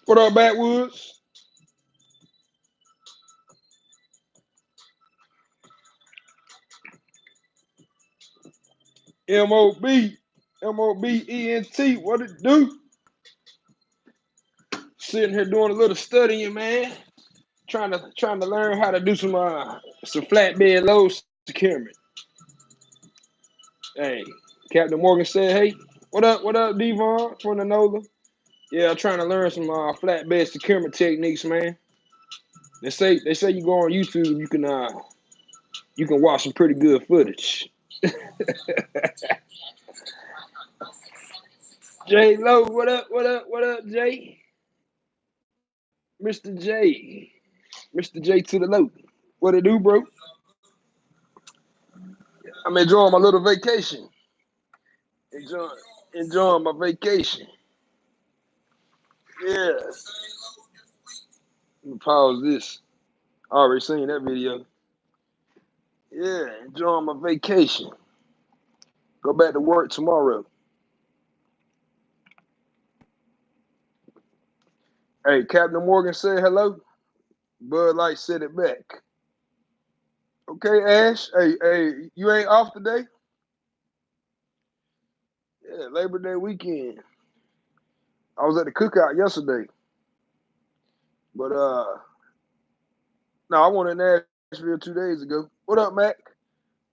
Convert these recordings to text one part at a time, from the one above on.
What up, Backwoods? MOBENT. What it do? Sitting here doing a little studying, man. Trying to learn how to do some flatbed load securement. Hey, Captain Morgan said, "Hey, what up, Devon from the NOLA? Yeah, I'm trying to learn some flatbed securement techniques, man. They say you go on YouTube, you can watch some pretty good footage." J Lo, what up, Jay? Mr. J. Mr. J to the low. What it do, bro? I'm enjoying my little vacation. Enjoying enjoying my vacation. Yeah. Let me pause this. I already seen that video. Yeah, enjoying my vacation. Go back to work tomorrow. Hey, Captain Morgan said hello. Bud Light said it back. Okay, Ash. Hey, you ain't off today? Yeah, Labor Day weekend. I was at the cookout yesterday, but no, I went in Nashville 2 days ago. What up, Mac?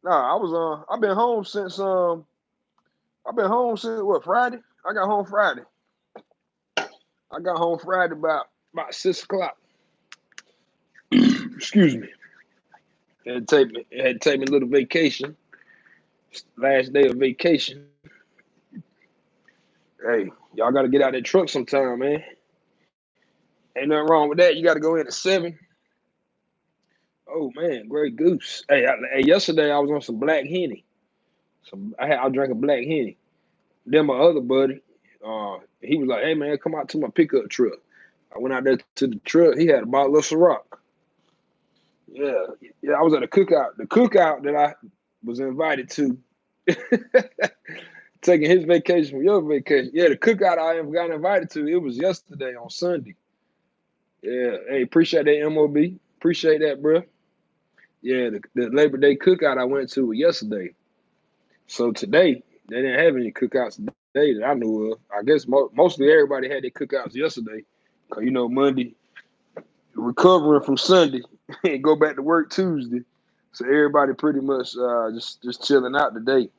Nah, I was I've been home since what, Friday? I got home Friday. I got home Friday about 6 o'clock. Excuse me. It had to take me a little vacation. Last day of vacation. Hey, y'all gotta get out that truck sometime, man. Ain't nothing wrong with that. You gotta go in at 7. Oh man, great goose. Hey, yesterday I was on some black henny. I drank a black henny. Then my other buddy, he was like, "Hey man, come out to my pickup truck." I went out there to the truck. He had a bottle of Ciroc. Yeah, yeah. I was at a cookout. The cookout that I was invited to, taking his vacation from your vacation. Yeah, the cookout I got invited to. It was yesterday on Sunday. Yeah, hey, appreciate that, MOB. Appreciate that, bro. Yeah, the Labor Day cookout I went to was yesterday. So today they didn't have any cookouts today that I knew of. I guess mostly everybody had their cookouts yesterday. Cause Monday recovering from Sunday and go back to work Tuesday. So everybody pretty much just chilling out today.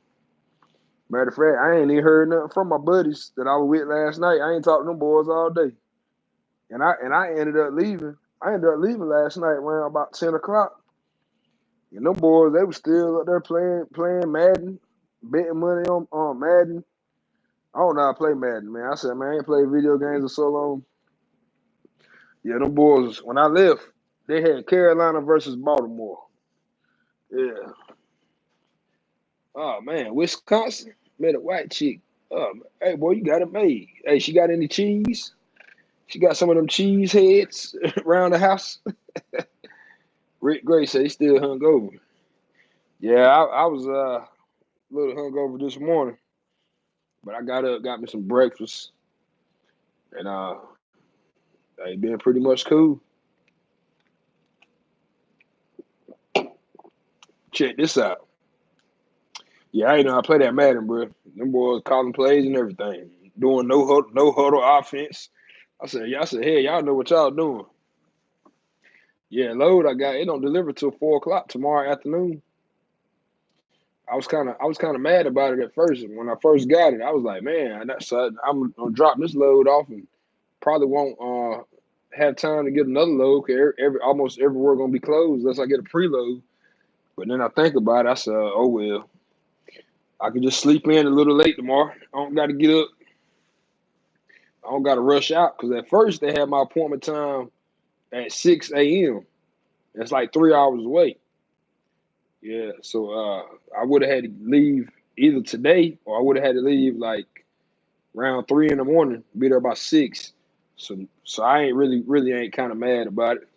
Matter of fact, I ain't even heard nothing from my buddies that I was with last night. I ain't talked to them boys all day. And I ended up leaving. I ended up leaving last night around about 10 o'clock. And them boys, they were still up there playing Madden, betting money on Madden. I don't know how to play Madden, man. I said, man, I ain't played video games in so long. Yeah, them boys, when I left, they had Carolina versus Baltimore. Yeah. Oh man, Wisconsin met a white chick. Hey boy, you got it made. Hey, she got any cheese? She got some of them cheese heads around the house. Rick Gray said he still hung over. Yeah, I was a little hungover this morning, but I got up, got me some breakfast, and they been pretty much cool. Check this out. Yeah, I ain't know how to play that Madden, bro. Them boys calling plays and everything, doing no huddle offense. Hey, y'all know what y'all doing. Yeah, load I got it don't deliver till 4 o'clock tomorrow afternoon. I was kind of mad about it at first. When I first got it, I was like, man, I'm gonna drop this load off and probably won't have time to get another load because almost everywhere gonna be closed unless I get a preload. But then I think about it, I said, oh well, I can just sleep in a little late tomorrow. I don't got to get up. I don't got to rush out because at first they had my appointment time at 6 a.m. It's like 3 hours away. Yeah, so I would have had to leave either today or I would have had to leave like around 3 in the morning, be there about 6. So I ain't really ain't kind of mad about it.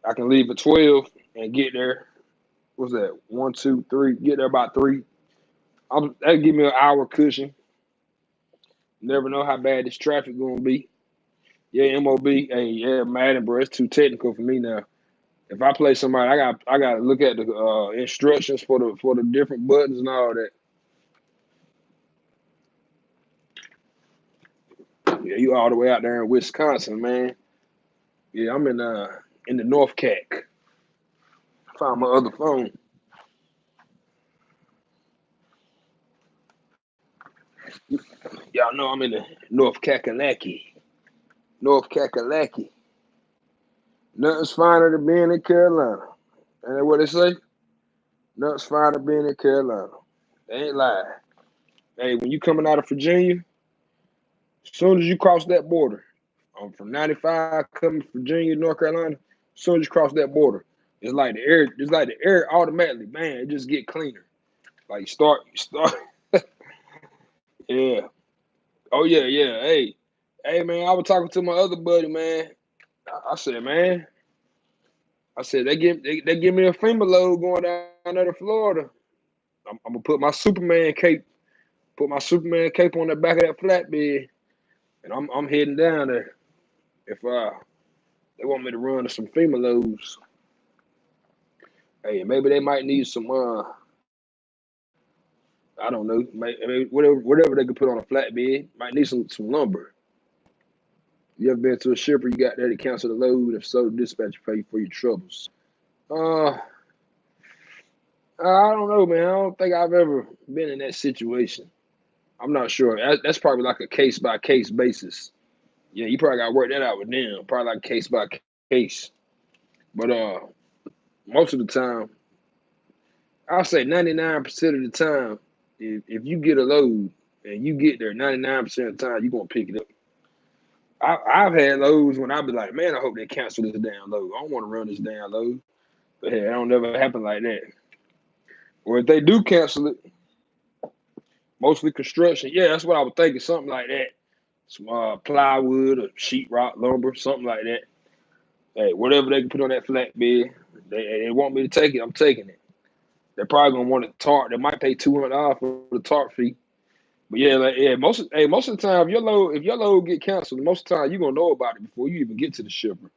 I can leave at 12 and get there. What's that? 1, 2, 3. Get there about 3. That'll give me an hour cushion. Never know how bad this traffic gonna be. Yeah, MOB. Hey, yeah, Madden, bro. It's too technical for me now. If I play somebody, I got to look at the instructions for the different buttons and all that. Yeah, you all the way out there in Wisconsin, man. Yeah, I'm in the North Cac. Found my other phone. Y'all know I'm in the North Kakalaki. North Kakalaki. Nothing's finer than being in Carolina. Ain't that what they say? Nothing's finer than being in Carolina. They ain't lying. Hey, when you coming out of Virginia, as soon as you cross that border, from 95 coming to Virginia, North Carolina, as soon as you cross that border, it's like the air automatically, man, it just get cleaner. Like you start, yeah. Oh yeah, yeah. Hey, man, I was talking to my other buddy, man. I said, man, I said they give me a FEMA load going down there to Florida. I'm gonna put my Superman cape on the back of that flatbed, and I'm heading down there. If they want me to run to some FEMA loads, hey, maybe they might need some I don't know, maybe whatever they could put on a flatbed. Might need some lumber. You ever been to a shipper? You got there to cancel the load. If so, dispatcher pay for your troubles. Uh, I don't know, man. I don't think I've ever been in that situation. I'm not sure. That's probably like a case by case basis. Yeah, you probably got to work that out with them. Probably like case by case. But most of the time, I'll say 99% of the time, if you get a load and you get there 99% of the time, you're gonna pick it up. I've had loads when I be like, man, I hope they cancel this damn load. I don't want to run this damn load. But hey, it don't never happen like that. Or if they do cancel it, mostly construction. Yeah, that's what I was thinking. Something like that. Some plywood or sheetrock, lumber, something like that. Hey, whatever they can put on that flatbed, they want me to take it. I'm taking it. They're probably gonna want a tarp. They might pay $200 for the tarp fee. But yeah, most of the time, if your load get canceled, most of the time you gonna know about it before you even get to the shipper.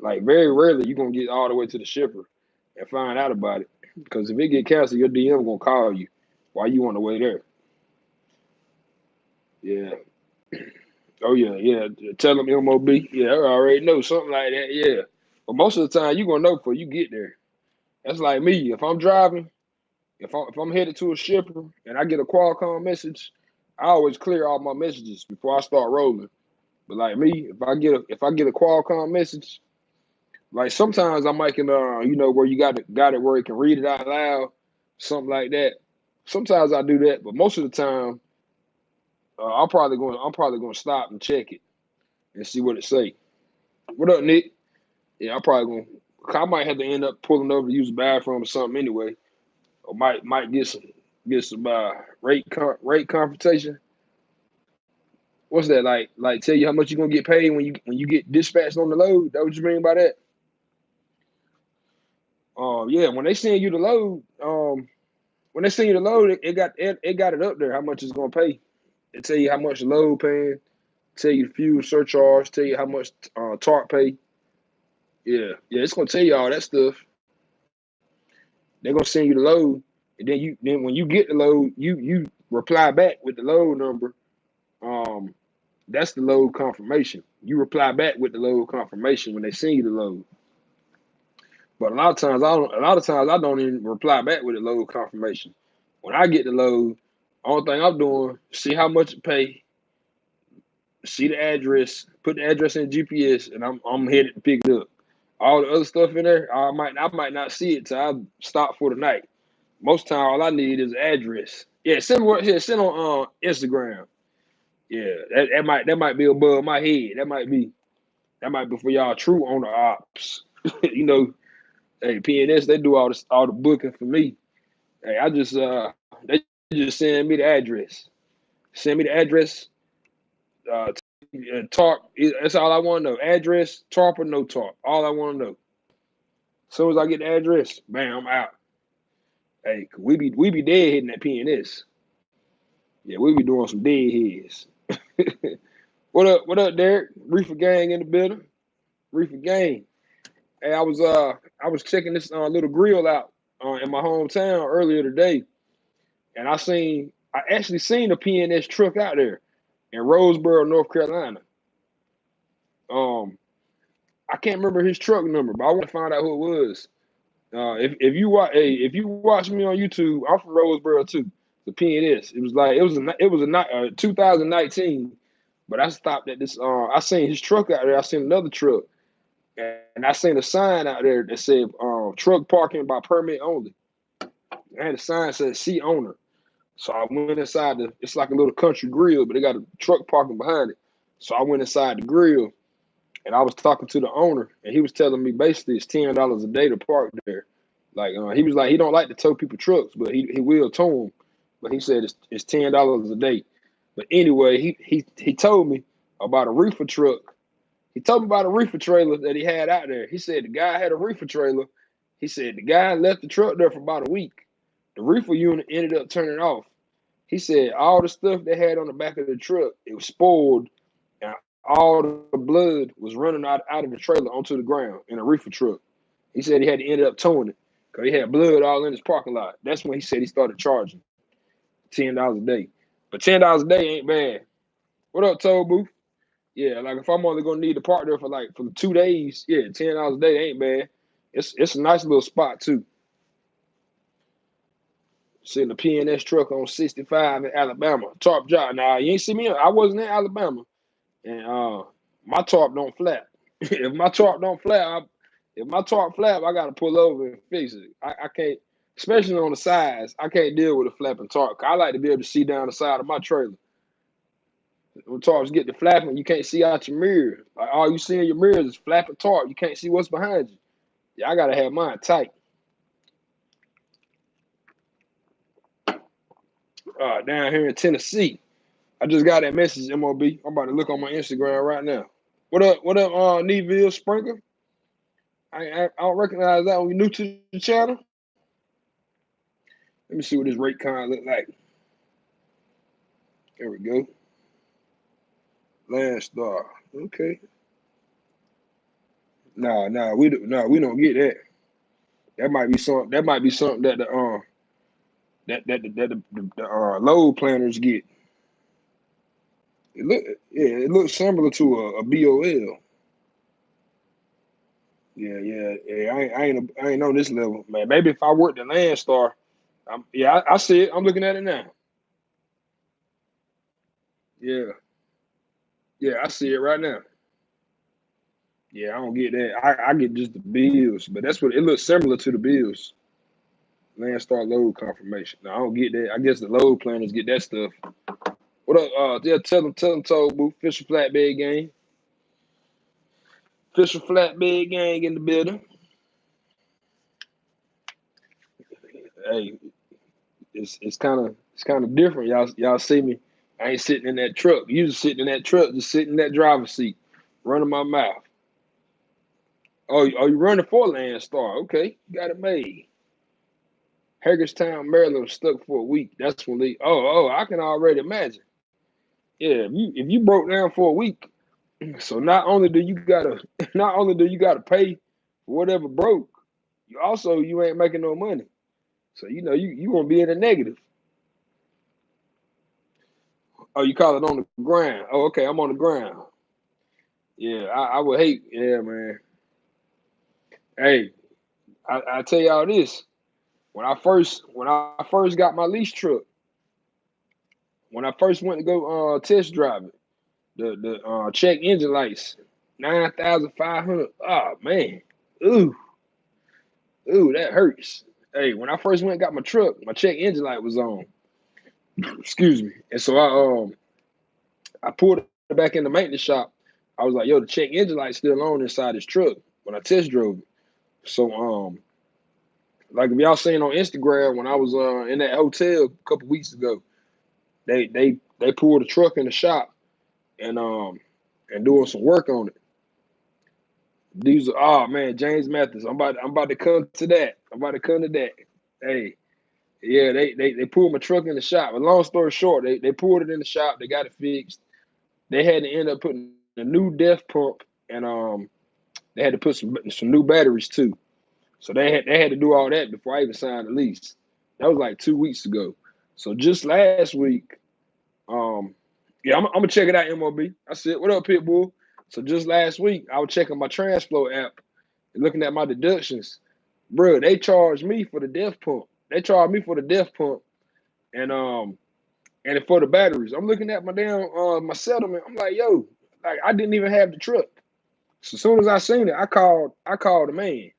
Like very rarely you gonna get all the way to the shipper and find out about it. Because if it get canceled, your DM gonna call you while you on the way there. Yeah. Oh yeah, yeah. Tell them MOB. Yeah, I already know something like that. Yeah. But most of the time you gonna know before you get there. That's like me. If I'm driving, if I'm headed to a shipper and I get a Qualcomm message, I always clear all my messages before I start rolling. But like me, if I get a Qualcomm message, like sometimes I might can where you got it where it can read it out loud, something like that. Sometimes I do that, but most of the time, I'm probably gonna stop and check it and see what it say. What up, Nick? Yeah, I might have to end up pulling over to use the bathroom or something anyway, or might get some rate confrontation. What's that like? Like tell you how much you're gonna get paid when you get dispatched on the load? That what you mean by that? Yeah, when they send you the load, it got it up there how much it's gonna pay. It tell you how much the load paying, tell you the fuel surcharge, tell you how much TARP pay. Yeah, yeah, it's gonna tell you all that stuff. They're gonna send you the load, and then when you get the load, you reply back with the load number. Um, that's the load confirmation. You reply back with the load confirmation when they send you the load. But a lot of times I don't even reply back with the load confirmation. When I get the load, only thing I'm doing, see how much it pay, see the address, put the address in GPS, and I'm headed to pick it up. All the other stuff in there, I might not see it till I stop for the night. Most time, all I need is address. Yeah, send on Instagram. Yeah, that might be above my head. That might be for y'all true owner ops. you know, hey, PNS they do all the booking for me. Hey, they just send me the address. Send me the address. Tarp. That's all I want to know. Address, tarp or no tarp. All I want to know. As soon as I get the address, bam, I'm out. Hey, we be dead hitting that PNS. Yeah, we be doing some dead heads. What up, Derek? Reefer gang in the building. Reefer gang. Hey, I was checking this little grill out in my hometown earlier today, and I actually seen a PNS truck out there in Roseboro, North Carolina. Um, I can't remember his truck number, but I want to find out who it was. If you watch me on YouTube, I'm from Roseboro too. The PNS. It was a 2019, but I stopped at this. I seen his truck out there. I seen another truck, and I seen a sign out there that said truck parking by permit only. And the sign said "See owner." So I went inside the. It's like a little country grill, but they got a truck parking behind it. So I went inside the grill, and I was talking to the owner, and he was telling me basically it's $10 a day to park there. Like he was like he don't like to tow people trucks, but he will tow them. But he said it's $10 a day. But anyway, he told me about a reefer truck. He told me about a reefer trailer that he had out there. He said the guy had a reefer trailer. He said the guy left the truck there for about a week. The reefer unit ended up turning off. He said all the stuff they had on the back of the truck, it was spoiled, and all the blood was running out of the trailer onto the ground in a reefer truck. He said he had to end up towing it because he had blood all in his parking lot. That's when he said he started charging $10 a day. But $10 a day ain't bad. What up, Toll Booth? Yeah, like if I'm only gonna need to park there for 2 days, yeah, $10 a day ain't bad. It's a nice little spot too. Sitting a PNS truck on 65 in Alabama. Tarp job. Now you ain't see me. I wasn't in Alabama, and my tarp don't flap. If my tarp flap, I gotta pull over and fix it. I can't, especially on the sides. I can't deal with a flapping tarp. I like to be able to see down the side of my trailer. When tarps get to flapping, you can't see out your mirror. Like all you see in your mirror is flapping tarp. You can't see what's behind you. Yeah, I gotta have mine tight. Down here in Tennessee, I just got that message, MOB. I'm about to look on my Instagram right now. What up, Neville Sprinkle? I don't recognize that when you're new to the channel. Let me see what this rate card look like. There we go. Landstar. Okay. We don't get that. That might be something that the load planners get. It looks similar to a BOL. Yeah. I ain't on this level, man. Maybe if I worked at Landstar, I see it. I'm looking at it now. Yeah, I see it right now. Yeah, I don't get that. I get just the bills, but that's what it looks similar to the bills. Landstar load confirmation. No, I don't get that. I guess the load planners get that stuff. What up? Yeah, tell them, Toll Booth, Fisher Flatbed gang. Fisher Flatbed gang in the building. Hey, it's kind of different. Y'all see me? I ain't sitting in that truck. You just sitting in that truck, just sitting in that driver's seat, running my mouth. Oh, you running for Landstar? Okay, you got it made. Hagerstown, Maryland was stuck for a week. That's when they. I can already imagine. Yeah, if you broke down for a week, so not only do you gotta pay for whatever broke, you ain't making no money. So you gonna be in the negative. Oh, you call it on the ground. Oh, okay, I'm on the ground. Yeah, I would hate. Yeah, man. Hey, I tell y'all this. When I first got my lease truck, when I first went to go test drive it, the check engine lights, 9,500. Oh man, ooh, that hurts. Hey, when I first went and got my truck, my check engine light was on. Excuse me, and so I pulled it back in the maintenance shop. I was like, yo, the check engine light's still on inside this truck when I test drove it. So like if y'all seen on Instagram when I was in that hotel a couple weeks ago, they pulled the truck in the shop and doing some work on it. These are man, James Mathis. I'm about to come to that. I'm about to come to that. Hey, yeah, they pulled my truck in the shop. But long story short, they pulled it in the shop. They got it fixed. they had to end up putting a new def pump, and they had to put some new batteries too. So they had to do all that before I even signed the lease. That was like 2 weeks ago. So just last week, um, yeah, I'm gonna check it out, MOB. I said, "What up, Pitbull?" So just last week, I was checking my Transflow app and looking at my deductions. Bro, they charged me for the def pump. They charged me for the def pump and for the batteries. I'm looking at my damn my settlement. I'm like, yo, like I didn't even have the truck. So as soon as I seen it, I called the man.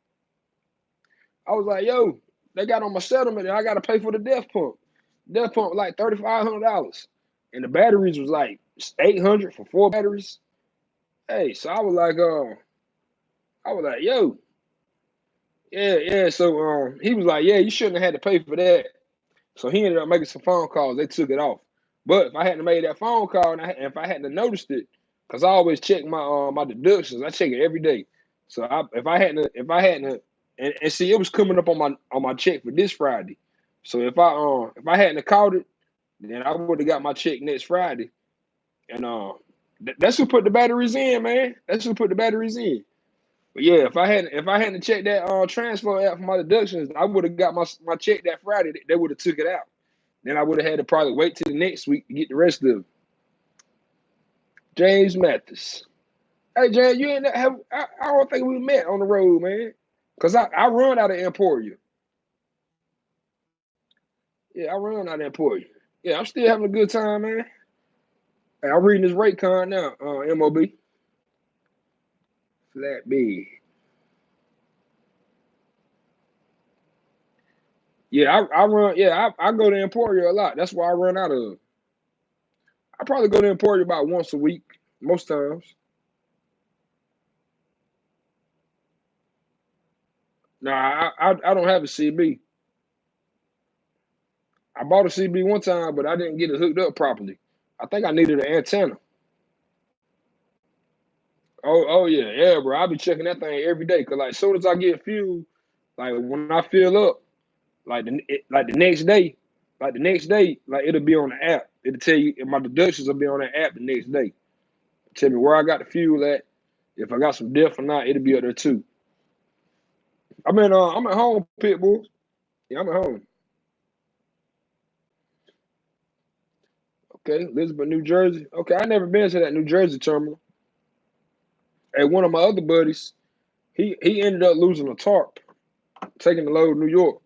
I was like, yo, they got on my settlement and I gotta pay for the def pump. Def pump was like $3,500. And the batteries was like 800 for 4 batteries. Hey, so I was like, yo, yeah, yeah. So he was like, yeah, you shouldn't have had to pay for that. So he ended up making some phone calls. They took it off. But if I hadn't made that phone call and if I hadn't noticed it, because I always check my deductions, I check it every day. So if I hadn't and see it was coming up on my check for this Friday. So if I hadn't called it, then I would have got my check next Friday. And that's who put the batteries in, man. That's who put the batteries in. But yeah, if I hadn't checked that transfer app for my deductions, I would have got my check that Friday. They would have took it out. Then I would have had to probably wait till the next week to get the rest of it. James Mathis. Hey, James, you ain't have. I don't think we met on the road, man. Cause I run out of Emporia. Yeah, I run out of Emporia. Yeah, I'm still having a good time, man. Hey, I'm reading this rate card now. MOB Flatbed. Yeah, I run. Yeah, I go to Emporia a lot. That's why I run out of. I probably go to Emporia about once a week, most times. Nah, I don't have a CB. I bought a CB one time, but I didn't get it hooked up properly. I think I needed an antenna. Oh yeah, yeah, bro. I be checking that thing every day. Cause like as soon as I get fuel, like when I fill up, like the next day, like it'll be on the app. It'll tell you if my deductions will be on that app the next day. Tell me where I got the fuel at. If I got some diff or not, it'll be up there too. I'm at home, Pitbull. Yeah, I'm at home. Okay, Elizabeth, New Jersey. Okay, I never been to that New Jersey terminal. Hey, one of my other buddies, he ended up losing a tarp, taking the load to New York.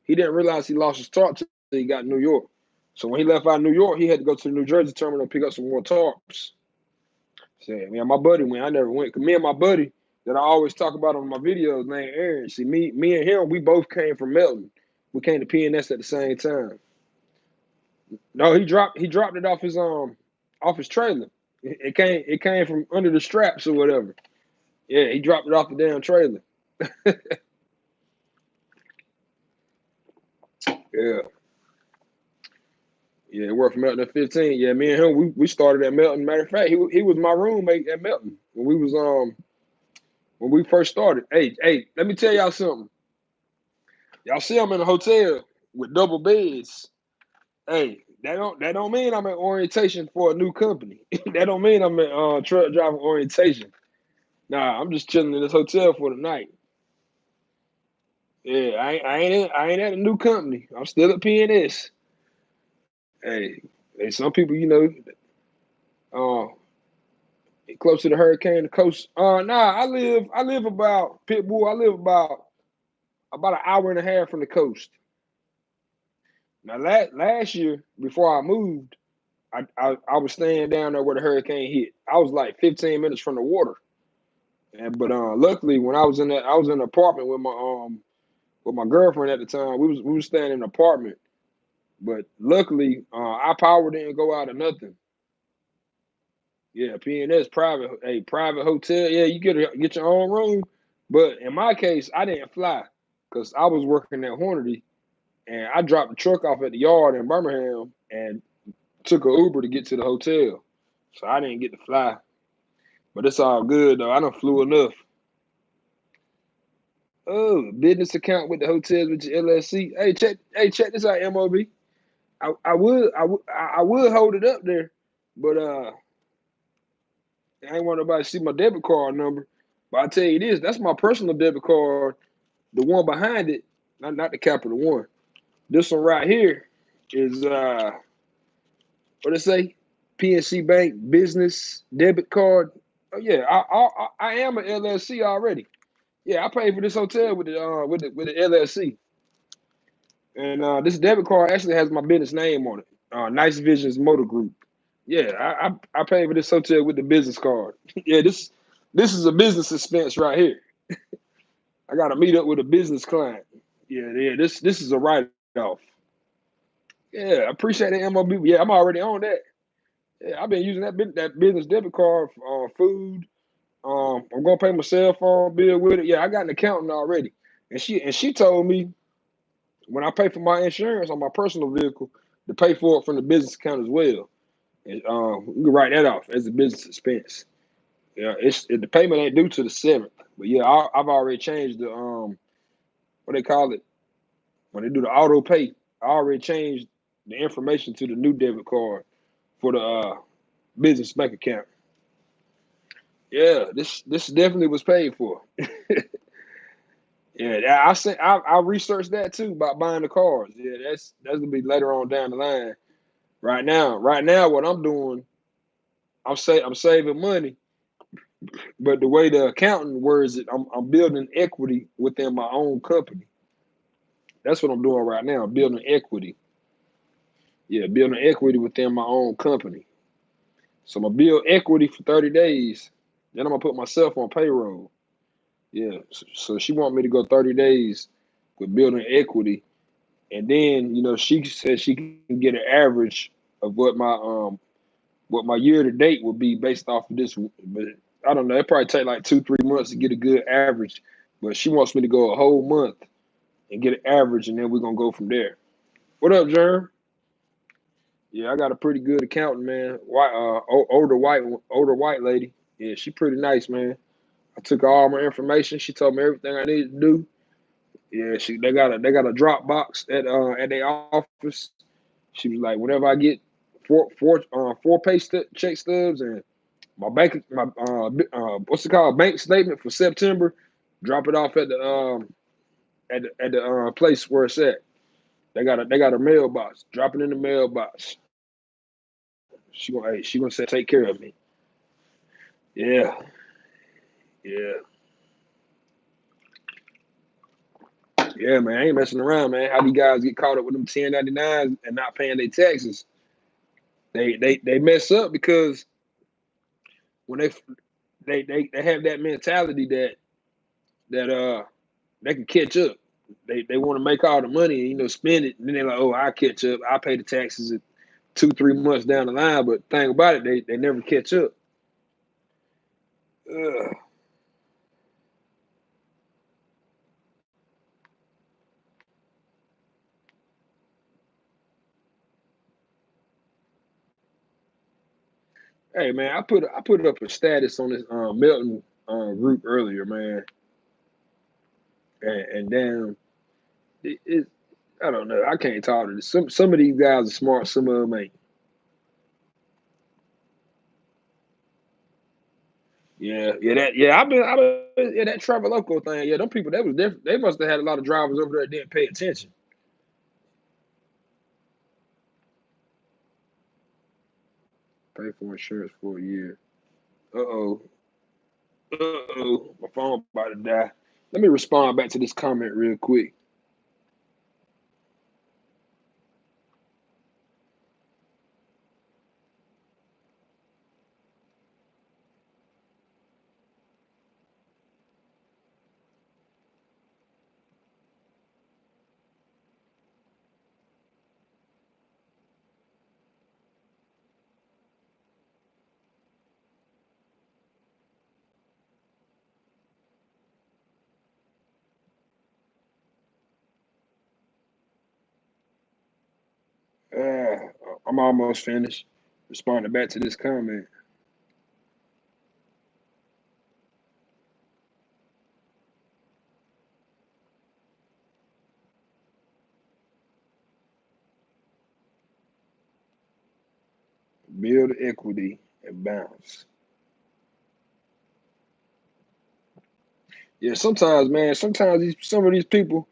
He didn't realize he lost his tarp till he got to New York. So when he left out of New York, he had to go to the New Jersey terminal and pick up some more tarps. So, man, my buddy went. I never went. Cause me and my buddy that I always talk about on my videos, named Aaron. See, me and him, we both came from Melton. We came to PNS at the same time. No, he dropped it off his trailer. It came from under the straps or whatever. Yeah, he dropped it off the damn trailer. Yeah. Yeah, it worked for Melton at 15. Yeah, me and him, we started at Melton. Matter of fact, he was my roommate at Melton when we first started. Hey, let me tell y'all something. Y'all see I'm in a hotel with double beds. Hey, that don't mean I'm in orientation for a new company. That don't mean I'm in truck driving orientation. Nah, I'm just chilling in this hotel for the night. Yeah, I ain't at a new company. I'm still at PNS. Hey, hey, some people, uh, close to the hurricane, the coast. Nah, I live about Pitbull. I live about an hour and a half from the coast. Now, last year before I moved, I was staying down there where the hurricane hit. I was like 15 minutes from the water, but luckily when I was in an apartment with my girlfriend at the time. We was staying in an apartment, but luckily our power didn't go out or nothing. Yeah, PNS private, a private hotel. Yeah, you get your own room. But in my case, I didn't fly because I was working at Hornady and I dropped the truck off at the yard in Birmingham and took an Uber to get to the hotel. So I didn't get to fly. But it's all good though. I done flew enough. Oh, business account with the hotels with your LLC. Hey, check this out, MOB. I would hold it up there, but I ain't want nobody to see my debit card number. But I tell you this, that's my personal debit card. The one behind it, not the Capital One. This one right here is what it say? PNC Bank Business Debit Card. Oh yeah, I am an LLC already. Yeah, I paid for this hotel with the LLC, and this debit card actually has my business name on it. Nice Visions Motor Group. Yeah, I paid for this hotel with the business card. Yeah, this is a business expense right here. I got to meet up with a business client. Yeah, yeah. This is a write off. Yeah, I appreciate the MOB. Yeah, I'm already on that. Yeah, I've been using that business debit card for food. I'm gonna pay my cell phone bill with it. Yeah, I got an accountant already, and she told me when I pay for my insurance on my personal vehicle to pay for it from the business account as well. And we can write that off as a business expense. Yeah, the payment ain't due to the 7th, but yeah, I've already changed the what they call it when they do the auto pay. I already changed the information to the new debit card for the business bank account. Yeah, this definitely was paid for. Yeah, I researched that too about buying the cars. Yeah, that's gonna be later on down the line. Right now, what I'm doing, I'm saving money, but the way the accountant words it, I'm building equity within my own company. That's what I'm doing right now, building equity. Yeah, building equity within my own company. So I'm gonna build equity for 30 days. Then I'm gonna put myself on payroll. Yeah. So she want me to go 30 days with building equity. And then, she said she can get an average of what my year to date would be based off of this. But I don't know, it probably take like 2-3 months to get a good average. But she wants me to go a whole month and get an average, and then we're gonna go from there. What up, Jerm? Yeah, I got a pretty good accountant, man. Older white lady. Yeah, she pretty nice, man. I took all my information. She told me everything I needed to do. Yeah, they got a Dropbox at their office. She was like, whenever I get four check stubs and my what's it called, bank statement for September, drop it off at the place where it's at. They got a mailbox. Drop it in the mailbox. She gonna say take care of me. Yeah, yeah, yeah, man. I ain't messing around, man. How these guys get caught up with them 1099s and not paying their taxes? They mess up because when they have that mentality that they can catch up. They want to make all the money and spend it, and then they're like, oh, I catch up. I pay the taxes at 2-3 months down the line. But thing about it, they never catch up. Ugh. Hey man, I put up a status on this Milton group earlier, man, and damn, it I don't know. I can't talk to this. Some of these guys are smart, some of them ain't. Yeah, that travel local thing. Yeah, them people that was different. They must have had a lot of drivers over there that didn't pay attention. Pay for insurance for a year. Uh-oh. Uh-oh. My phone about to die. Let me respond back to this comment real quick. Uh, I'm almost finished. Responding back to this comment. Build equity and bounce. Yeah, sometimes, man, sometimes some of these people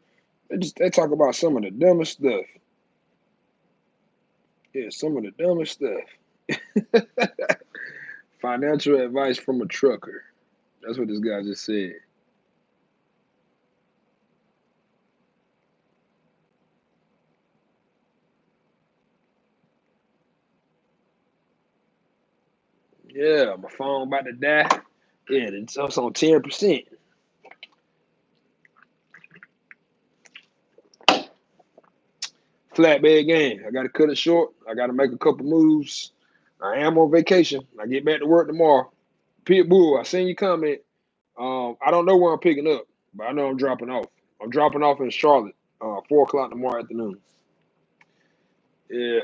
they talk about some of the dumbest stuff. Yeah, some of the dumbest stuff. Financial advice from a trucker. That's what this guy just said. Yeah, my phone about to die. Yeah, it's on 10%. Flatbed game. I got to cut it short. I got to make a couple moves. I am on vacation. I get back to work tomorrow. Pitbull, I seen your comment. I don't know where I'm picking up, but I know I'm dropping off. I'm dropping off in Charlotte, 4 o'clock tomorrow afternoon. Yeah,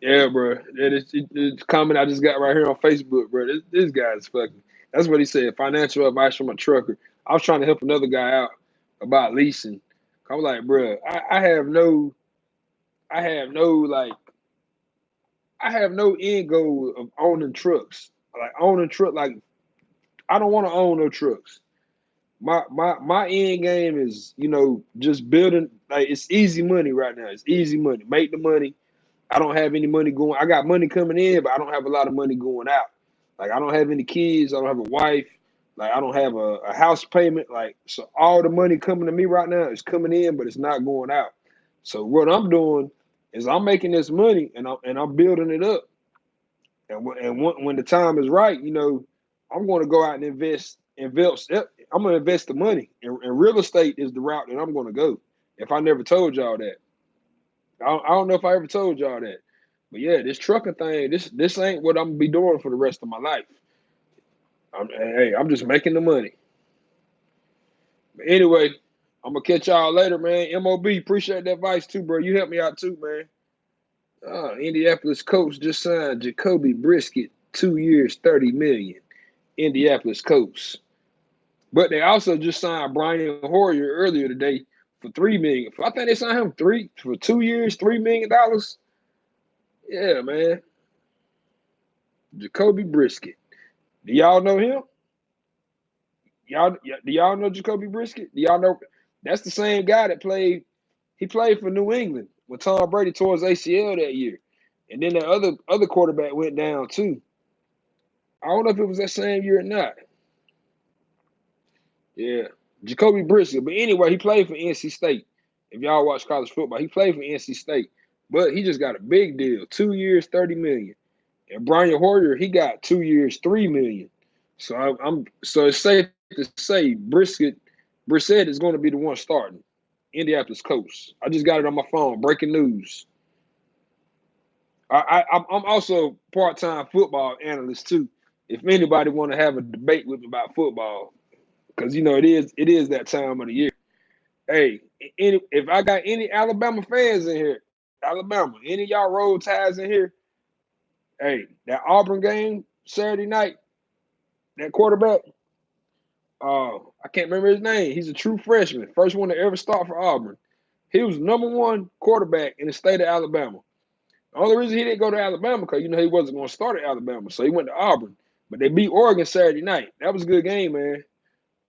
yeah, bro. It's comment I just got right here on Facebook, bro. This guy is fucking. That's what he said. Financial advice from a trucker. I was trying to help another guy out about leasing. I'm like, bro, I have no like I have no end goal of owning trucks. Like owning truck, like I don't want to own no trucks. My end game is, just building. Like it's easy money right now. It's easy money. Make the money. I don't have any money going. I got money coming in, but I don't have a lot of money going out. Like I don't have any kids. I don't have a wife. Like I don't have a house payment. Like so, all the money coming to me right now is coming in, but it's not going out. So what I'm doing is I'm making this money and I'm building it up. And when the time is right, I'm going to go out and invest. I'm going to invest the money, and real estate is the route that I'm going to go. If I never told y'all that, I don't know if I ever told y'all that, but yeah, this trucking thing, this ain't what I'm gonna be doing for the rest of my life. I'm just making the money. But anyway, I'm gonna catch y'all later, man. Mob, appreciate that advice too, bro. You helped me out too, man. Indianapolis Colts just signed Jacoby Brisket, 2 years, 30 million. Indianapolis Colts. But they also just signed Brian Hoyer earlier today for 3 million. I think they signed him for 2 years, $3 million. Yeah, man. Jacoby Brisket. Do y'all know him? Do y'all know Jacoby Brisket? Do y'all know that's the same guy that played? He played for New England when Tom Brady tore his ACL that year, and then the other quarterback went down too. I don't know if it was that same year or not. Yeah, Jacoby Brisket. But anyway, he played for NC State. If y'all watch college football, he played for NC State, but he just got a big deal: 2 years, 30 million. And Brian Hoyer, he got 2 years, 3 million. So so it's safe to say Brissett is going to be the one starting. Indianapolis Colts. I just got it on my phone. Breaking news. I'm also part-time football analyst too. If anybody want to have a debate with me about football, because it is that time of the year. Hey, if I got any Alabama fans in here, Alabama, any of y'all roll ties in here, hey, that Auburn game Saturday night, that quarterback, I can't remember his name. He's a true freshman, first one to ever start for Auburn. He was number one quarterback in the state of Alabama. The only reason he didn't go to Alabama because he wasn't going to start at Alabama, so he went to Auburn. But they beat Oregon Saturday night. That was a good game, man.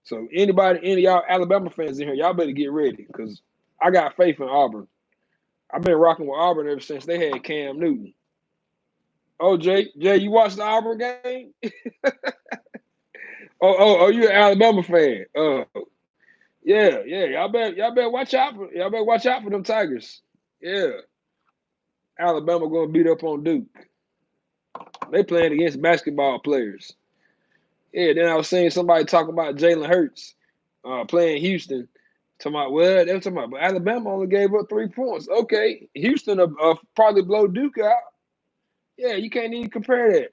So any of y'all Alabama fans in here, y'all better get ready because I got faith in Auburn. I've been rocking with Auburn ever since they had Cam Newton. Oh, Jay, you watched the Auburn game? Oh, you an Alabama fan? Yeah. Y'all better watch out for them Tigers. Yeah, Alabama gonna beat up on Duke. They playing against basketball players. Yeah, then I was seeing somebody talk about Jalen Hurts playing Houston. They were talking about, but Alabama only gave up 3 points. Okay, Houston probably blow Duke out. Yeah, you can't even compare that.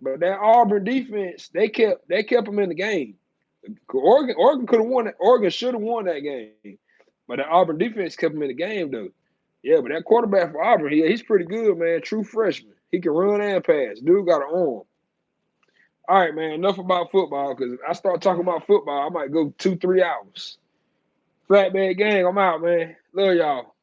But that Auburn defense, they kept them in the game. Oregon could have won it. Oregon should have won that game. But the Auburn defense kept them in the game though. Yeah, but that quarterback for Auburn, he's pretty good, man. True freshman. He can run and pass. Dude got an arm. All right, man. Enough about football because I start talking about football, I might go 2-3 hours. Flatbed gang, I'm out, man. Love y'all.